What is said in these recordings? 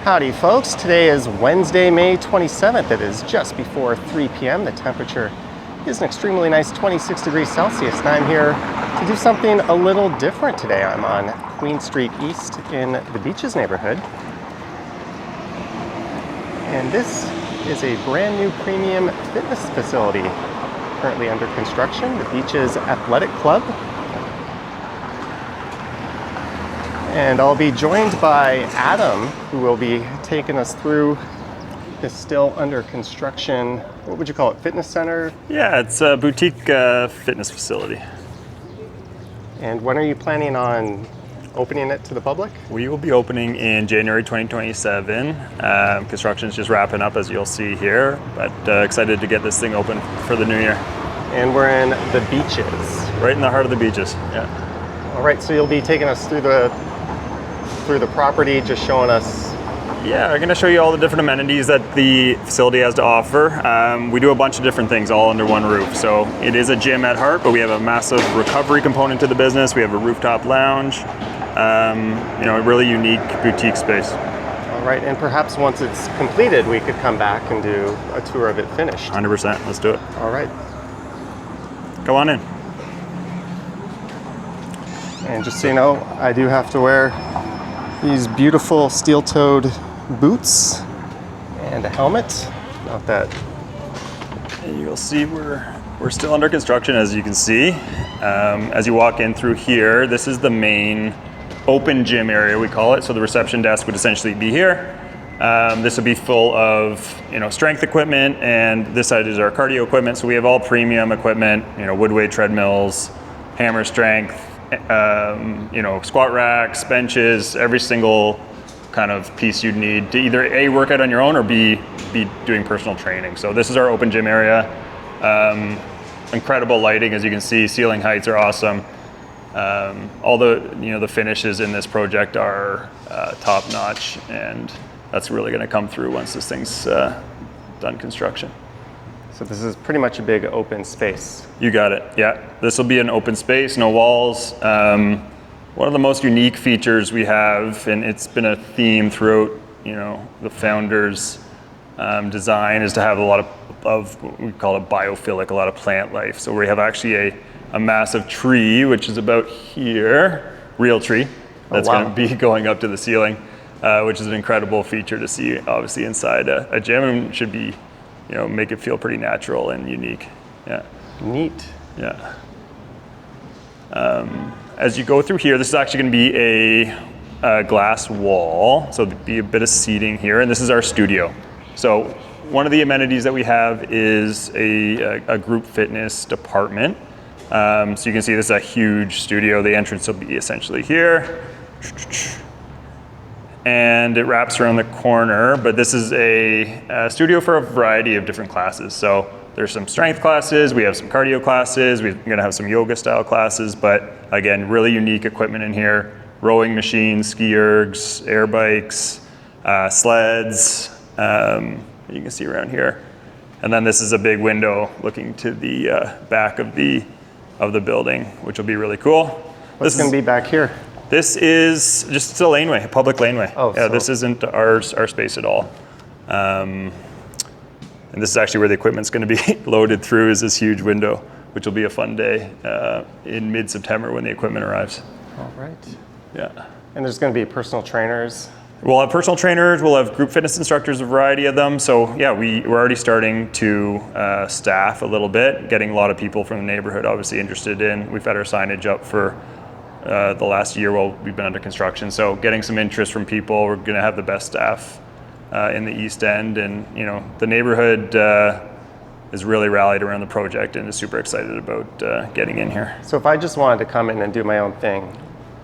Howdy folks, today is Wednesday, May 27th. It is just before 3 p.m. The temperature is an extremely nice 26 degrees Celsius, and I'm here to do something a little different today. I'm on Queen Street East in the Beaches neighborhood. And this is a brand new premium fitness facility currently under construction, the Beaches Athletic Club. And I'll be joined by Adam, who will be taking us through this still under construction, what would you call it, fitness center? Yeah, it's a boutique fitness facility. And when are you planning on opening it to the public? We will be opening in January 2027. Construction is just wrapping up, as you'll see here, but excited to get this thing open for the new year. And we're in the Beaches. Right in the heart of the Beaches, yeah. All right, so you'll be taking us through the property, just showing us. Yeah, I'm going to show you all the different amenities that the facility has to offer. We do a bunch of different things all under one roof. So it is a gym at heart, but we have a massive recovery component to the business. We have a rooftop lounge, a really unique boutique space. All right, and perhaps once it's completed, we could come back and do a tour of it finished. 100%, let's do it. All right. Go on in. And just so you know, I do have to wear these beautiful steel-toed boots and a helmet. Not that. And you'll see we're still under construction, as you can see. As you walk in through here, this is the main open gym area, we call it. So the reception desk would essentially be here. This would be full of strength equipment, and this side is our cardio equipment. So we have all premium equipment, wood weight treadmills, hammer strength, squat racks, benches, every single kind of piece you'd need to either A, work out on your own, or B, be doing personal training. So this is our open gym area. Incredible lighting, as you can see. Ceiling heights are awesome. All the finishes in this project are top notch, and that's really going to come through once this thing's done construction. So this is pretty much a big open space. You got it, yeah. This will be an open space, no walls. One of the most unique features we have, and it's been a theme throughout, the founders' design, is to have a lot of what we call it biophilic, a lot of plant life. So we have actually a massive tree, which is about here, real tree, that's going to be going up to the ceiling, which is an incredible feature to see, obviously, inside a gym, and should be make it feel pretty natural and unique. Yeah. Neat. Yeah. As you go through here, this is actually going to be a glass wall, so there'll be a bit of seating here, and this is our studio. So one of the amenities that we have is a group fitness department. So you can see this is a huge studio. The entrance will be essentially here. And it wraps around the corner, but this is a studio for a variety of different classes. So there's some strength classes, we have some cardio classes, we're gonna have some yoga style classes, but again, really unique equipment in here. Rowing machines, ski ergs, air bikes, sleds, you can see around here. And then this is a big window looking to the back of the building, which will be really cool. What's gonna be back here? This is just a laneway, a public laneway. Oh, yeah, so this isn't our space at all. And this is actually where the equipment's going to be loaded through, is this huge window, which will be a fun day in mid-September when the equipment arrives. All right. Yeah. And there's going to be personal trainers. We'll have personal trainers, we'll have group fitness instructors, a variety of them. So yeah, we're already starting to staff a little bit, getting a lot of people from the neighborhood obviously interested in. We've had our signage up for the last year while we've been under construction. So getting some interest from people. We're going to have the best staff in the East End, and the neighborhood is really rallied around the project and is super excited about getting in here. So if I just wanted to come in and do my own thing,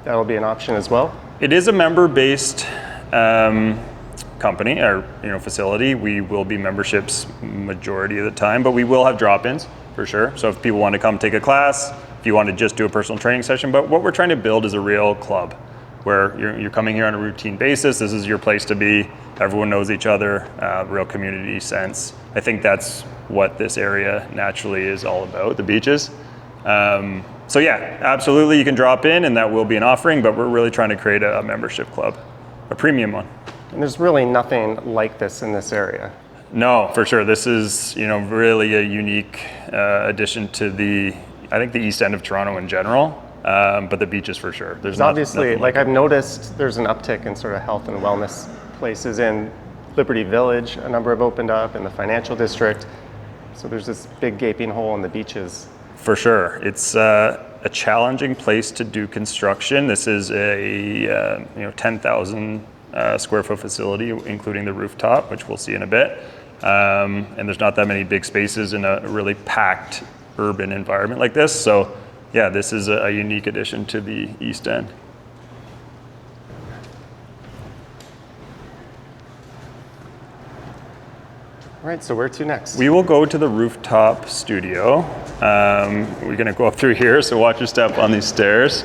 that'll be an option as well? It is a member-based company or facility. We will be memberships majority of the time, but we will have drop-ins for sure. So if people want to come take a class, if you want to just do a personal training session, but what we're trying to build is a real club where you're coming here on a routine basis. This is your place to be. Everyone knows each other, real community sense. I think that's what this area naturally is all about, the Beaches. So yeah, absolutely you can drop in and that will be an offering, but we're really trying to create a membership club, a premium one. And there's really nothing like this in this area. No, for sure. This is, really a unique addition to I think the east end of Toronto in general, but the beaches for sure. There's Obviously, nothing like I've noticed there's an uptick in sort of health and wellness places in Liberty Village. A number have opened up in the financial district. So there's this big gaping hole in the beaches. For sure. It's a challenging place to do construction. This is a 10,000 square foot facility, including the rooftop, which we'll see in a bit. And there's not that many big spaces in a really packed urban environment like this. So yeah, this is a unique addition to the East End. All right, so where to next? We will go to the rooftop studio. We're gonna go up through here, so watch your step on these stairs.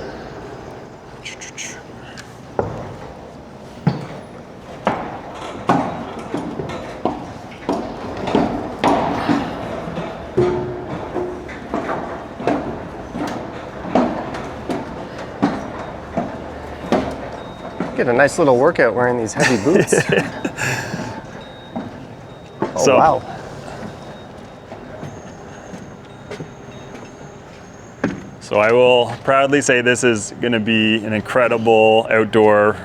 Get a nice little workout wearing these heavy boots. Oh, So- wow. So I will proudly say this is going to be an incredible outdoor,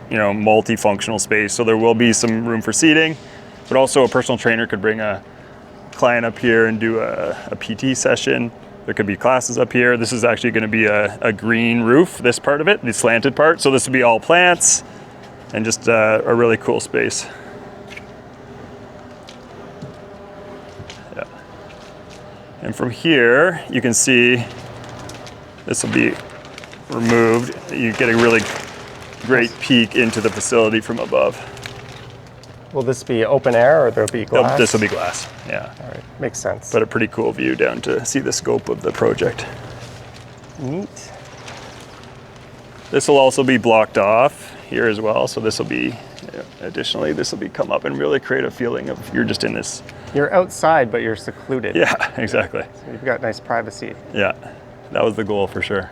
multifunctional space. So there will be some room for seating, but also a personal trainer could bring a client up here and do a PT session. There could be classes up here. This is actually going to be a green roof, this part of it, the slanted part. So this would be all plants and just a really cool space. Yeah. And from here, you can see this will be removed. You get a really great peek into the facility from above. Will this be open air or there'll be glass? This will be glass, yeah. All right, makes sense. But a pretty cool view down to see the scope of the project. Neat. This will also be blocked off here as well. So this will be, additionally, this will be come up and really create a feeling of you're just in this. You're outside, but you're secluded. Yeah, exactly. So you've got nice privacy. Yeah, that was the goal for sure.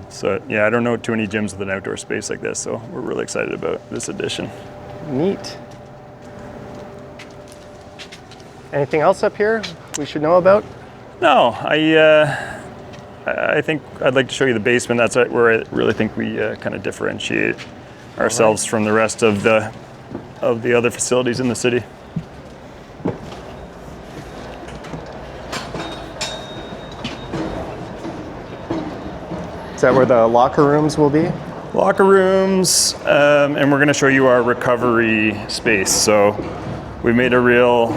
So yeah, I don't know too many gyms with an outdoor space like this. So we're really excited about this addition. Neat. Anything else up here we should know about? No, I think I'd like to show you the basement. That's where I really think we kind of differentiate ourselves from the rest of the other facilities in the city. Is that where the locker rooms will be? Locker rooms, and we're going to show you our recovery space. So we made a real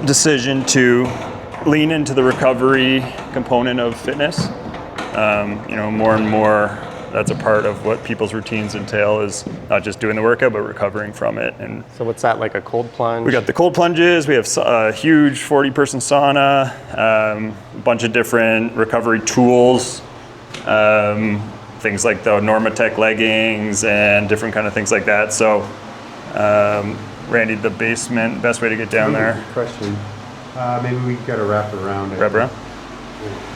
decision to lean into the recovery component of fitness. More and more, that's a part of what people's routines entail, is not just doing the workout, but recovering from it. And So what's that, like a cold plunge? we got the cold plunges, we have a huge 40-person sauna, a bunch of different recovery tools, things like the Normatec leggings and different kind of things like that. So, Randy, the basement, best way to get down there. Question. Maybe we got to wrap around it. Wrap around? Yeah.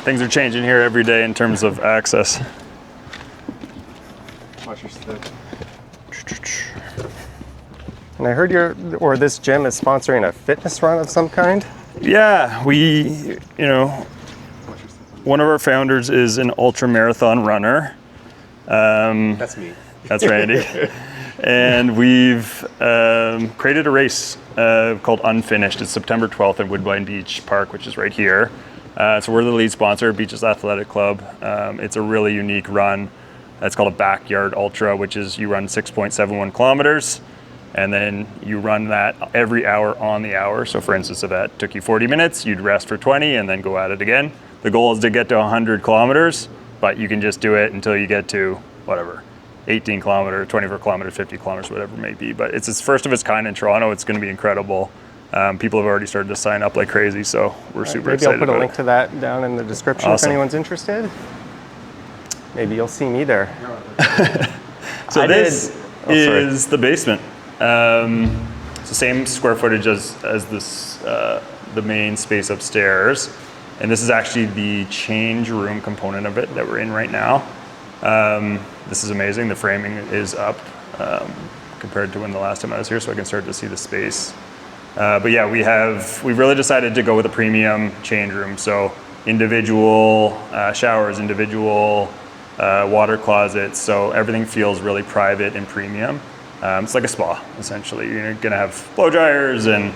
Things are changing here every day in terms of access. Watch your step. And I heard this gym is sponsoring a fitness run of some kind. Yeah, one of our founders is an ultra marathon runner. That's me. That's Randy. And we've created a race called Unfinished. It's September 12th at Woodbine Beach Park, which is right here. So we're the lead sponsor, Beaches Athletic Club. It's a really unique run. It's called a backyard ultra, which is you run 6.71 kilometers, and then you run that every hour on the hour. So for instance, if that took you 40 minutes, you'd rest for 20 and then go at it again. The goal is to get to 100 kilometers, but you can just do it until you get to whatever, 18 kilometers, 24 kilometers, 50 kilometers, whatever it may be. But it's its first of its kind in Toronto. It's going to be incredible. People have already started to sign up like crazy, so we're super Maybe excited I'll put a about link it. to that down in the description Awesome. if anyone's interested. Maybe you'll see me there. So I this did- is the basement. It's the same square footage as this the main space upstairs. And this is actually the change room component of it that we're in right now. This is amazing. The framing is up compared to when the last time I was here, so I can start to see the space. But yeah, we've really decided to go with a premium change room. So individual showers, individual water closets. So everything feels really private and premium. It's like a spa, essentially. You're gonna have blow dryers and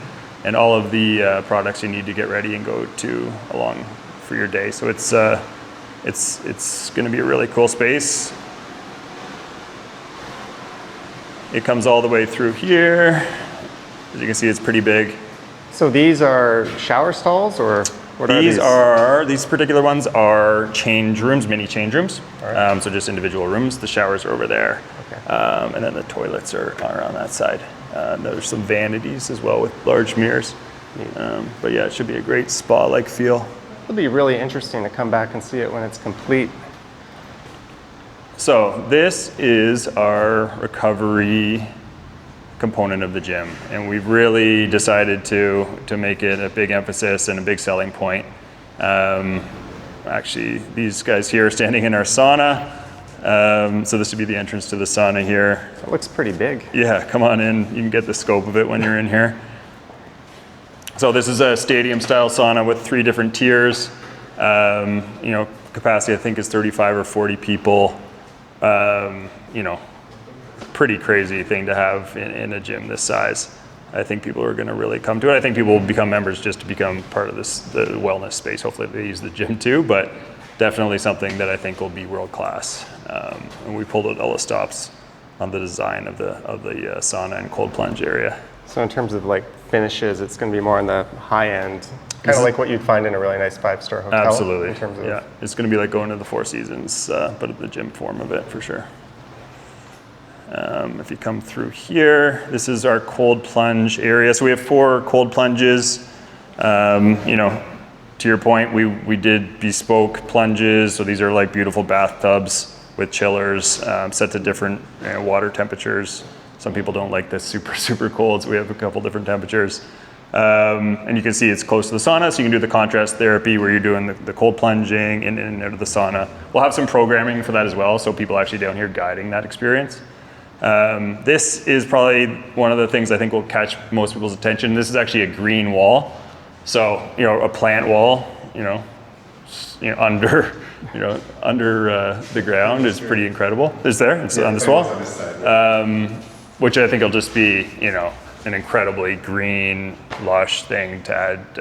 all of the products you need to get ready and go to along for your day. So it's gonna be a really cool space. It comes all the way through here. As you can see, it's pretty big. So these are shower stalls, or what are these? These particular ones are change rooms, mini change rooms. All right. So just individual rooms. The showers are over there. Okay. And then the toilets are on that side. There's some vanities as well with large mirrors. But yeah, it should be a great spa-like feel. It'll be really interesting to come back and see it when it's complete. So this is our recovery component of the gym, and we've really decided to make it a big emphasis and a big selling point. Actually, these guys here are standing in our sauna. So this would be the entrance to the sauna here. It looks pretty big. Yeah, come on in. You can get the scope of it when you're in here. So this is a stadium style sauna with 3 different tiers. Capacity I think is 35 or 40 people. Pretty crazy thing to have in a gym this size. I think people are going to really come to it. I think people will become members just to become part of the wellness space. Hopefully they use the gym too, but definitely something that I think will be world class. And we pulled out all the stops on the design of the sauna and cold plunge area. So in terms of like finishes, it's going to be more on the high end, kind of like what you'd find in a really nice 5-star hotel. Absolutely. In terms of yeah, it's going to be like going to the Four Seasons, but the gym form of it for sure. If you come through here, this is our cold plunge area. So we have 4 cold plunges. To your point, we did bespoke plunges. So these are like beautiful bathtubs with chillers set to different water temperatures. Some people don't like this super, super cold, so we have a couple different temperatures. And you can see it's close to the sauna, so you can do the contrast therapy where you're doing the cold plunging in and out of the sauna. We'll have some programming for that as well, so people actually down here guiding that experience. This is probably one of the things I think will catch most people's attention. This is actually a green wall. So, a plant wall, under the ground is pretty incredible. It's there, it's on this wall. Which I think will just be, an incredibly green, lush thing to add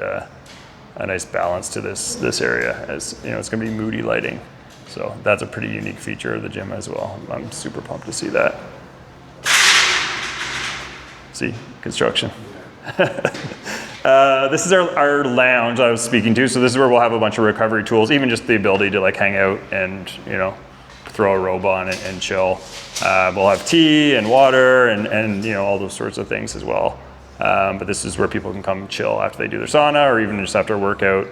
a nice balance to this area. As it's going to be moody lighting, so that's a pretty unique feature of the gym as well. I'm super pumped to see that. See, construction. This is our lounge I was speaking to. So this is where we'll have a bunch of recovery tools, even just the ability to like hang out and throw a robe on and chill. We'll have tea and water and all those sorts of things as well. But this is where people can come chill after they do their sauna or even just after a workout.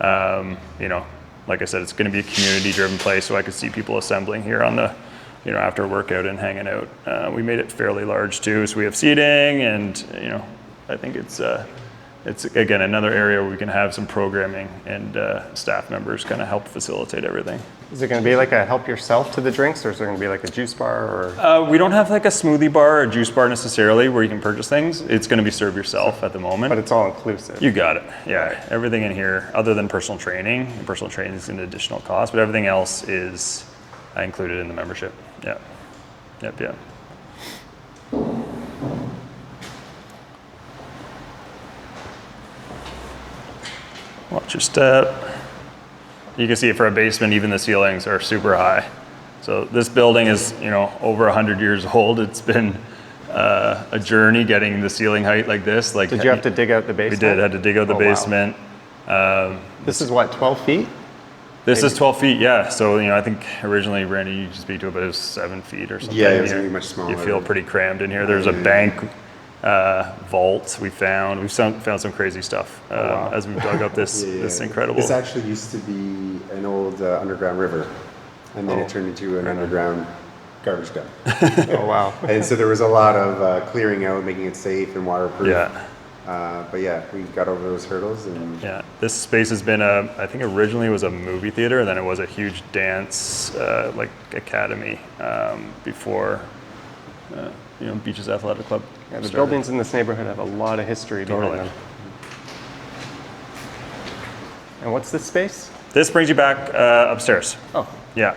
Like I said, it's going to be a community-driven place, so I could see people assembling here on the, after a workout and hanging out. We made it fairly large too, so we have seating, and I think it's again another area where we can have some programming and staff members kind of help facilitate everything. Is it going to be like a help yourself to the drinks, or is there going to be like a juice bar? Or we don't have like a smoothie bar or juice bar necessarily where you can purchase things. It's going to be serve yourself at the moment. But it's all inclusive. You got it. Yeah, everything in here, other than personal training. And personal training is an additional cost, but everything else is included in the membership. Yeah. Yep. Watch your step. You can see for a basement, even the ceilings are super high. So this building is, over 100 years old. It's been a journey getting the ceiling height like this. Did you have to dig out the basement? We did. Had to dig out the basement. Wow. This is what, 12 feet? This is 12 feet, yeah. So, I think originally, Randy, you just speak to it, but it was 7 feet or something. Yeah, it was going to be much smaller. You feel pretty crammed in here. There's a bank vault we found. We've found some crazy stuff as we've dug up this incredible. This actually used to be an old underground river, and then it turned into an underground garbage dump. Oh wow! And so there was a lot of clearing out, making it safe and waterproof. Yeah. But yeah, we got over those hurdles and Yeah, this space has been I think originally it was a movie theater, and then it was a huge dance like academy before Beaches Athletic Club. Yeah, the started. buildings in this neighborhood have a lot of history behind Totally. them. And what's this space? This brings you back upstairs. Oh, Yeah,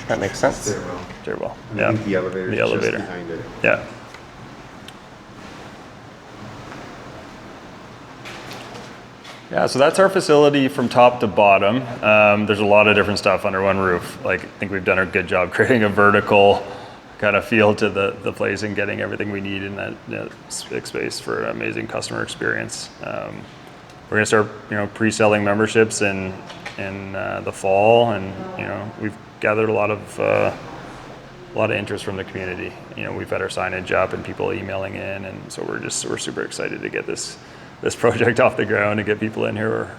that makes sense. stairwell. very well. And Yeah, I think the elevator. The elevator. Just behind it. Yeah. Yeah, so that's our facility from top to bottom. There's a lot of different stuff under one roof. Like, I think we've done a good job creating a vertical kind of feel to the place and getting everything we need in that space for an amazing customer experience. We're gonna start, pre-selling memberships in the fall, and we've gathered a lot of interest from the community. We've had our signage up and people emailing in, and so we're super excited to get this project off the ground and get people in here.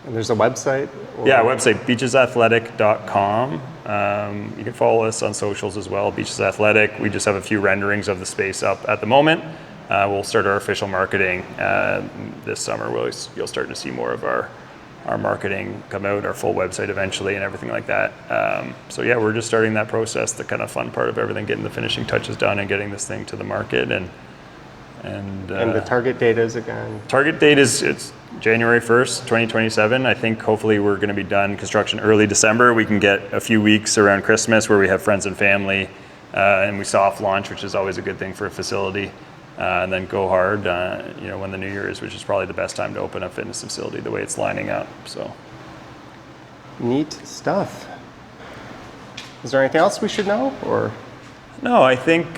And there's a website? Or- Yeah, website, beachesathletic.com. You can follow us on socials as well, Beaches Athletic. We just have a few renderings of the space up at the moment. We'll start our official marketing this summer. You'll start to see more of our marketing come out, our full website eventually, and everything like that. So yeah, we're just starting that process, the kind of fun part of everything, getting the finishing touches done and getting this thing to the market. And And the target date is again? target date it's January 1st, 2027. I think hopefully we're going to be done construction early December. We can get a few weeks around Christmas where we have friends and family, and we soft launch, which is always a good thing for a facility, and then go hard, when the new year is, which is probably the best time to open a fitness facility the way it's lining up. So Neat stuff. Is there anything else we should know, or? no, I think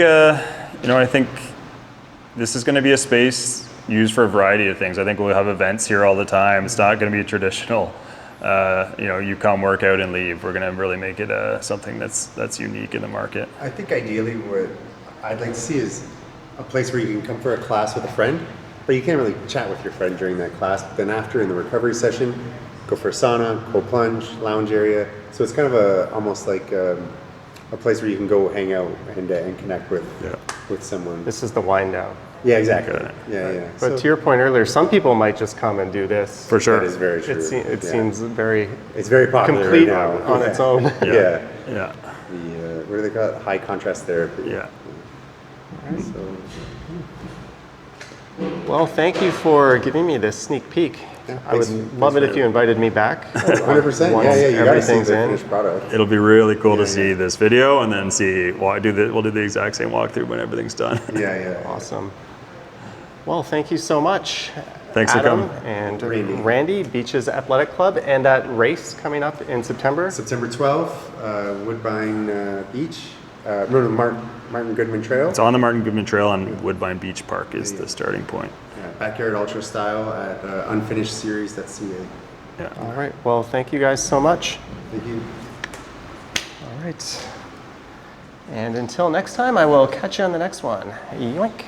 this is going to be a space used for a variety of things. I think we'll have events here all the time. It's not going to be a traditional, you come, work out, and leave. We're going to really make it something that's unique in the market. I think ideally what I'd like to see is a place where you can come for a class with a friend, but you can't really chat with your friend during that class. But then after, in the recovery session, go for a sauna, cold plunge, lounge area. So it's kind of almost like a place where you can go hang out and connect with someone. This is the wind down. Yeah, exactly. Okay. Yeah. But So to your point earlier, some people might just come and do this. For sure. that is very true. It Yeah. seems very It's very popular complete right now. on its own. Yeah. Yeah. The what do they call it? High contrast therapy. Yeah. So Well, thank you for giving me this sneak peek. Yeah, I would thanks- love it thanks if for you invited me back. 100%. Once Yeah. You gotta see everything's the in. finished product. It'll be really cool to Yeah, see this video and then see we'll do the exact same walkthrough when everything's done. Yeah. Awesome. Well, thank you so much. Thanks for Adam coming. and Randy. Randy, Beaches Athletic Club, and that race coming up in September. September 12th, Woodbine Beach. Martin Goodman Trail. It's on the Martin Goodman Trail, and Woodbine Beach Park is the starting point. Yeah, backyard ultra style at unfinishedseries.ca. Yeah. All right. Well, thank you guys so much. Thank you. All right. And until next time, I will catch you on the next one. Yoink.